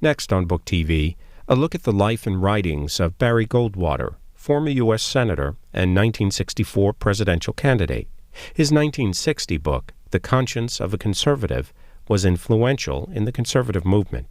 Next on Book TV, a look at the life and writings of Barry Goldwater, former U.S. Senator and 1964 presidential candidate. His 1960 book, The Conscience of a Conservative, was influential in the conservative movement.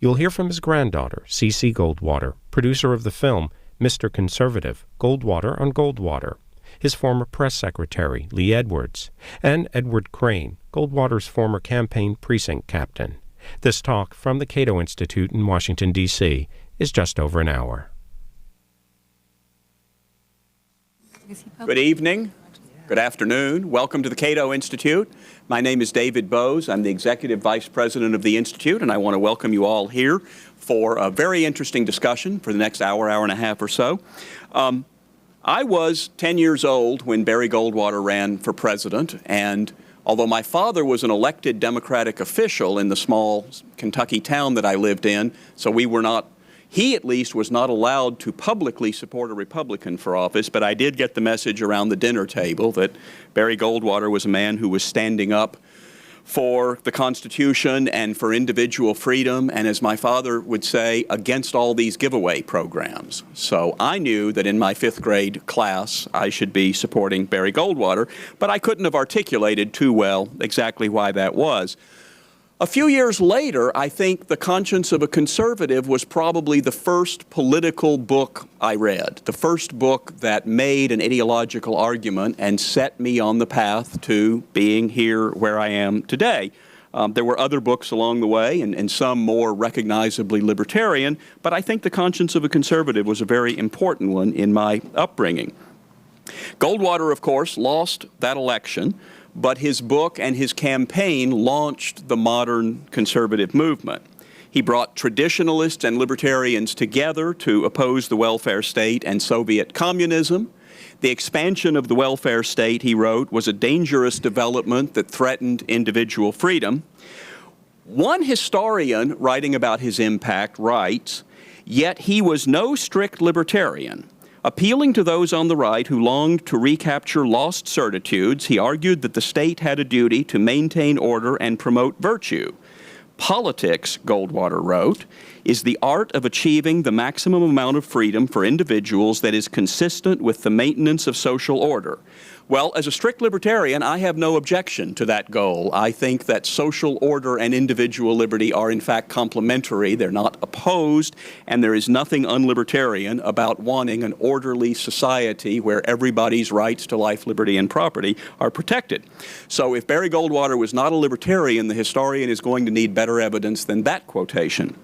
You'll hear from his granddaughter, C.C. Goldwater, producer of the film Mr. Conservative, Goldwater on Goldwater, his former press secretary, Lee Edwards, and Edward Crane, Goldwater's former campaign precinct captain. This talk from the Cato Institute in Washington, D.C. is just over an hour. Good evening. Good afternoon. Welcome to the Cato Institute. My name is David Bose. I'm the Executive Vice President of the Institute, and I want to welcome you all here for a very interesting discussion for the next hour, hour and a half or so. I was 10 years old when Barry Goldwater ran for president, and although my father was an elected Democratic official in the small Kentucky town that I lived in, so he at least was not allowed to publicly support a Republican for office, but I did get the message around the dinner table that Barry Goldwater was a man who was standing up for the Constitution and for individual freedom, and as my father would say, against all these giveaway programs. So I knew that in my 5th grade class I should be supporting Barry Goldwater, but I couldn't have articulated too well exactly why that was. A few years later, I think The Conscience of a Conservative was probably the first political book I read, the first book that made an ideological argument and set me on the path to being here where I am today. There were other books along the way, and some more recognizably libertarian, but I think The Conscience of a Conservative was a very important one in my upbringing. Goldwater, of course, lost that election, but his book and his campaign launched the modern conservative movement. He brought traditionalists and libertarians together to oppose the welfare state and Soviet communism. The expansion of the welfare state, he wrote, was a dangerous development that threatened individual freedom. One historian writing about his impact writes, "Yet he was no strict libertarian. Appealing to those on the right who longed to recapture lost certitudes, he argued that the state had a duty to maintain order and promote virtue. Politics," Goldwater wrote, "is the art of achieving the maximum amount of freedom for individuals that is consistent with the maintenance of social order." Well, as a strict libertarian, I have no objection to that goal. I think that social order and individual liberty are in fact complementary. They're not opposed, and there is nothing unlibertarian about wanting an orderly society where everybody's rights to life, liberty, and property are protected. So if Barry Goldwater was not a libertarian, the historian is going to need better evidence than that quotation.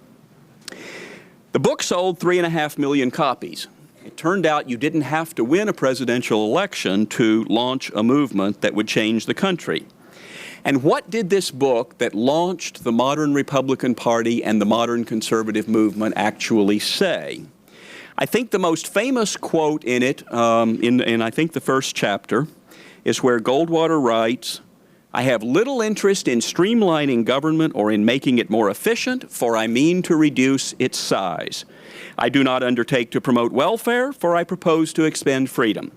The book sold 3.5 million copies. It turned out you didn't have to win a presidential election to launch a movement that would change the country. And what did this book that launched the modern Republican Party and the modern conservative movement actually say? I think the most famous quote in it, in I think the first chapter, is where Goldwater writes, "I have little interest in streamlining government or in making it more efficient, for I mean to reduce its size. I do not undertake to promote welfare, for I propose to expend freedom.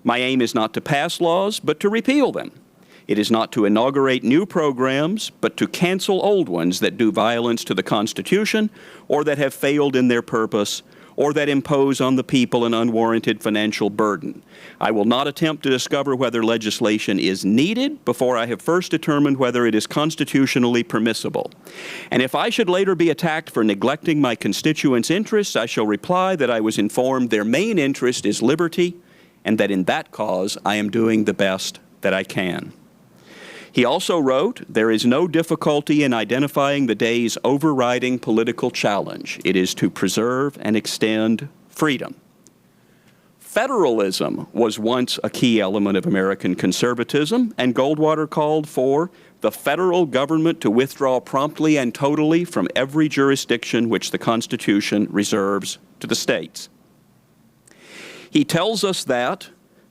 My aim is not to pass laws, but to repeal them. It is not to inaugurate new programs, but to cancel old ones that do violence to the Constitution or that have failed in their purpose or that impose on the people an unwarranted financial burden. I will not attempt to discover whether legislation is needed before I have first determined whether it is constitutionally permissible. And if I should later be attacked for neglecting my constituents' interests, I shall reply that I was informed their main interest is liberty, and that in that cause I am doing the best that I can." He also wrote, "There is no difficulty in identifying the day's overriding political challenge. It is to preserve and extend freedom." Federalism was once a key element of American conservatism, and Goldwater called for the federal government to withdraw promptly and totally from every jurisdiction which the Constitution reserves to the states. He tells us that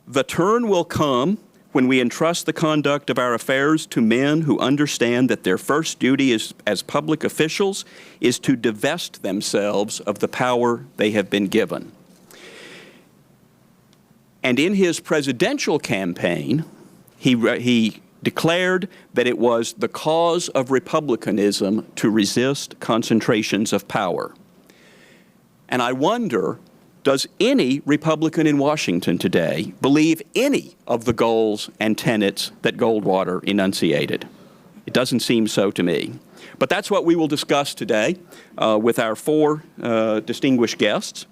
the turn will come when we entrust the conduct of our affairs to men who understand that their first duty as public officials is to divest themselves of the power they have been given. And in his presidential campaign, he declared that it was the cause of republicanism to resist concentrations of power. And I wonder, does any Republican in Washington today believe any of the goals and tenets that Goldwater enunciated? It doesn't seem so to me. But that's what we will discuss today with our four distinguished guests.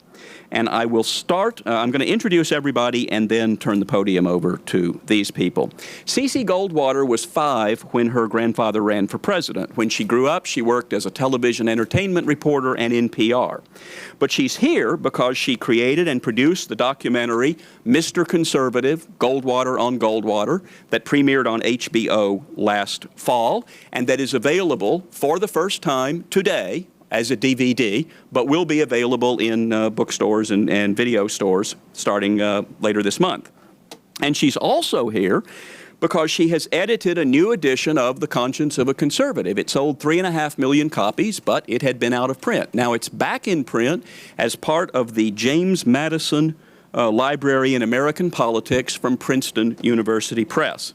And I will start, I'm going to introduce everybody and then turn the podium over to these people. C.C. Goldwater was 5 when her grandfather ran for president. When she grew up, she worked as a television entertainment reporter and in PR. But she's here because she created and produced the documentary Mr. Conservative, Goldwater on Goldwater, that premiered on HBO last fall, and that is available for the first time today as a DVD, but will be available in bookstores and video stores starting later this month. And she's also here because she has edited a new edition of The Conscience of a Conservative. It sold 3.5 million copies, but it had been out of print. Now it's back in print as part of the James Madison Library in American Politics from Princeton University Press.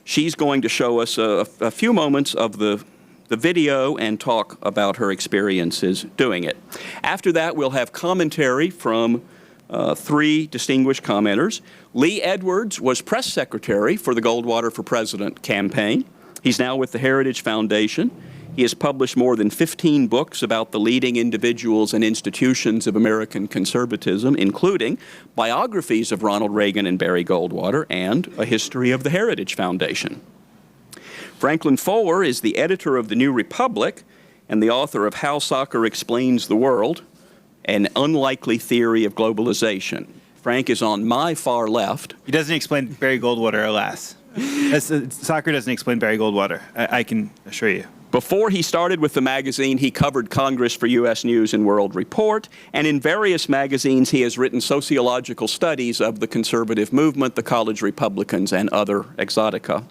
She's going to show us a few moments of the video and talk about her experiences doing it. After that, we'll have commentary from 3 distinguished commenters. Lee Edwards was press secretary for the Goldwater for President campaign. He's now with the Heritage Foundation. He has published more than 15 books about the leading individuals and institutions of American conservatism, including biographies of Ronald Reagan and Barry Goldwater and a history of the Heritage Foundation. Franklin Foer is the editor of The New Republic and the author of How Soccer Explains the World, an Unlikely Theory of Globalization. Frank is on my far left. He doesn't explain Barry Goldwater, alas. Soccer doesn't explain Barry Goldwater, I can assure you. Before he started with the magazine, he covered Congress for U.S. News and World Report, and in various magazines he has written sociological studies of the conservative movement, the college Republicans, and other exotica.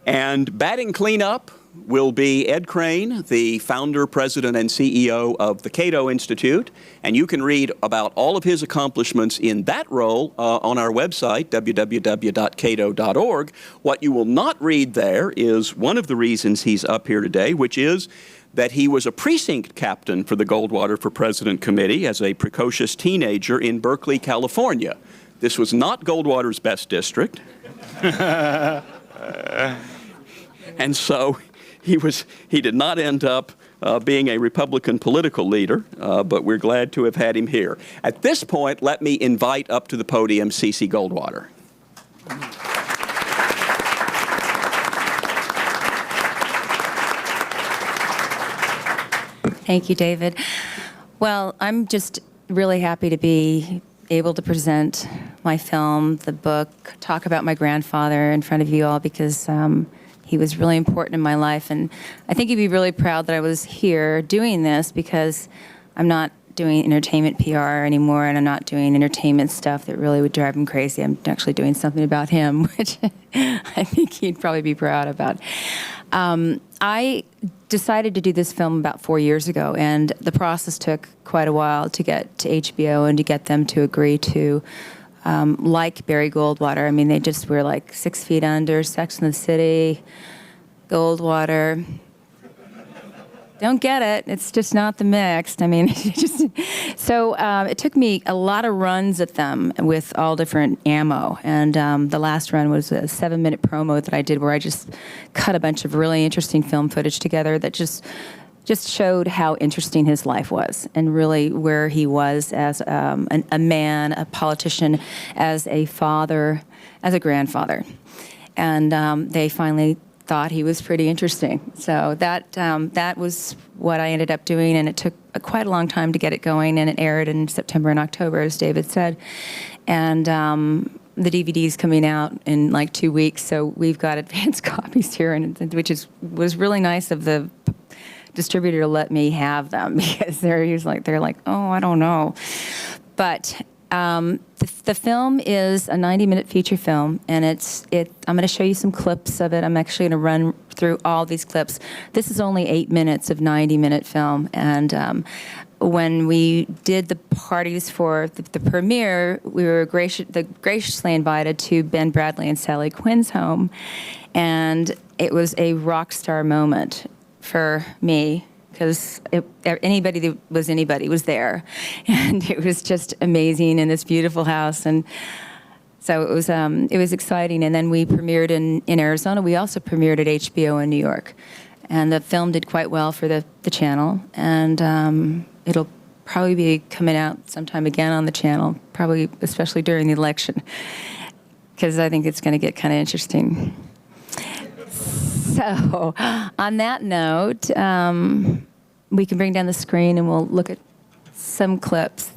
And batting cleanup will be Ed Crane, the founder, president, and CEO of the Cato Institute. And you can read about all of his accomplishments in that role on our website, www.cato.org. What you will not read there is one of the reasons he's up here today, which is that he was a precinct captain for the Goldwater for President Committee as a precocious teenager in Berkeley, California. This was not Goldwater's best district. And so he did not end up being a Republican political leader, but we're glad to have had him here. At this point, let me invite up to the podium C.C. Goldwater. Thank you, David. Well, I'm just really happy to be able to present my film, the book, talk about my grandfather in front of you all because he was really important in my life. And I think you'd be really proud that I was here doing this because I'm not doing entertainment PR anymore and I'm not doing entertainment stuff that really would drive him crazy. I'm actually doing something about him, which I think he'd probably be proud about. I decided to do this film about 4 years ago, and the process took quite a while to get to HBO and to get them to agree to like Barry Goldwater. I mean, they just were like 6 Feet Under, Sex and the City, Goldwater. Don't get it. It's just not the mix. I mean, it took me a lot of runs at them with all different ammo. And the last run was a 7-minute promo that I did where I just cut a bunch of really interesting film footage together that just showed how interesting his life was and really where he was as a man, a politician, as a father, as a grandfather. And they finally thought he was pretty interesting. So that was what I ended up doing, and it took quite a long time to get it going, and it aired in September and October, as David said. And the DVD's coming out in like 2 weeks, so we've got advanced copies here, and was really nice of the distributor to let me have them because they're like, oh, I don't know. But The film is a 90-minute feature film, and I'm going to show you some clips of it. I'm actually going to run through all these clips. This is only 8 minutes of 90-minute film, and when we did the parties for the premiere, we were graciously invited to Ben Bradley and Sally Quinn's home, and it was a rock star moment for me, because anybody that was anybody was there, and it was just amazing in this beautiful house, and so it was exciting. And then we premiered in Arizona. We also premiered at HBO in New York, and the film did quite well for the channel, and it'll probably be coming out sometime again on the channel, probably especially during the election, because I think it's going to get kind of interesting. So, on that note, we can bring down the screen and we'll look at some clips.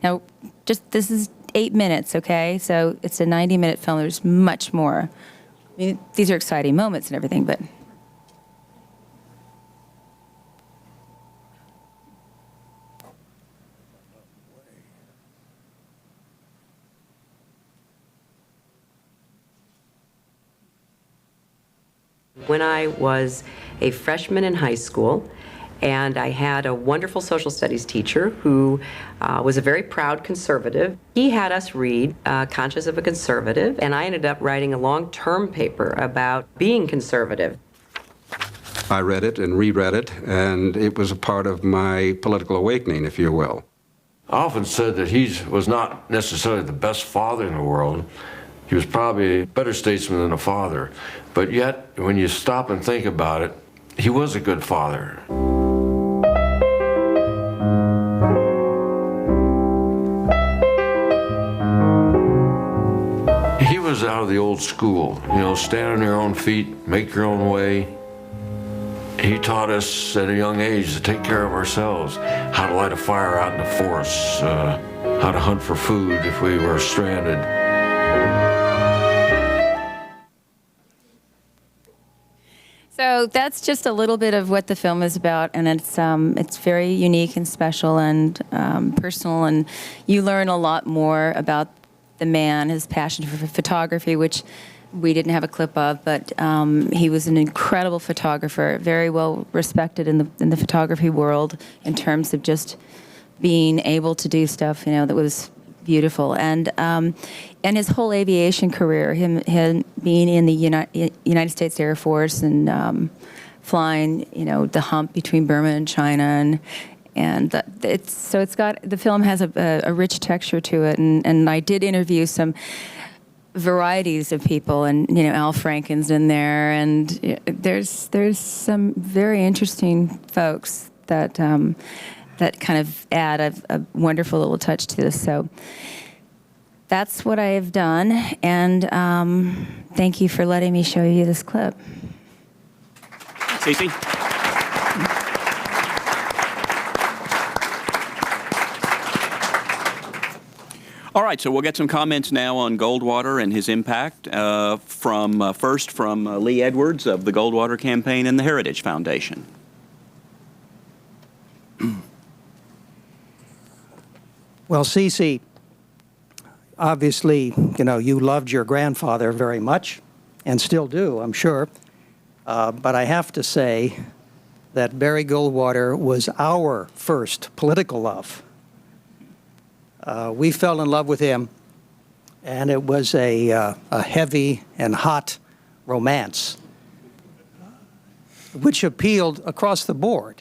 Now, this is 8 minutes, okay? So it's a 90-minute film. There's much more. I mean, these are exciting moments and everything, but... When I was a freshman in high school, and I had a wonderful social studies teacher who was a very proud conservative. He had us read Conscience of a Conservative, and I ended up writing a long term paper about being conservative. I read it and reread it, and it was a part of my political awakening, if you will. I often said that he was not necessarily the best father in the world. He was probably a better statesman than a father. But yet, when you stop and think about it, he was a good father. He was out of the old school, you know, stand on your own feet, make your own way. He taught us at a young age to take care of ourselves, how to light a fire out in the forest, how to hunt for food if we were stranded. So that's just a little bit of what the film is about, and it's very unique and special and personal, and you learn a lot more about the man, his passion for photography, which we didn't have a clip of, but he was an incredible photographer, very well respected in the photography world in terms of just being able to do stuff, you know, that was beautiful. And his whole aviation career, him being in the United States Air Force and flying, you know, the hump between Burma and China, and the film has a rich texture to it, and I did interview some varieties of people, and you know, Al Franken's in there, and there's some very interesting folks that that kind of add a wonderful little touch to this. So that's what I have done, and thank you for letting me show you this clip. Cece? All right, so we'll get some comments now on Goldwater and his impact first from Lee Edwards of the Goldwater Campaign and the Heritage Foundation. Well, Cece, obviously, you know, you loved your grandfather very much, and still do, I'm sure. But I have to say that Barry Goldwater was our first political love. We fell in love with him, and it was a heavy and hot romance, which appealed across the board.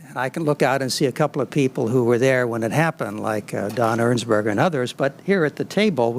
And I can look out and see a couple of people who were there when it happened, like Don Ernsberger and others, but here at the table,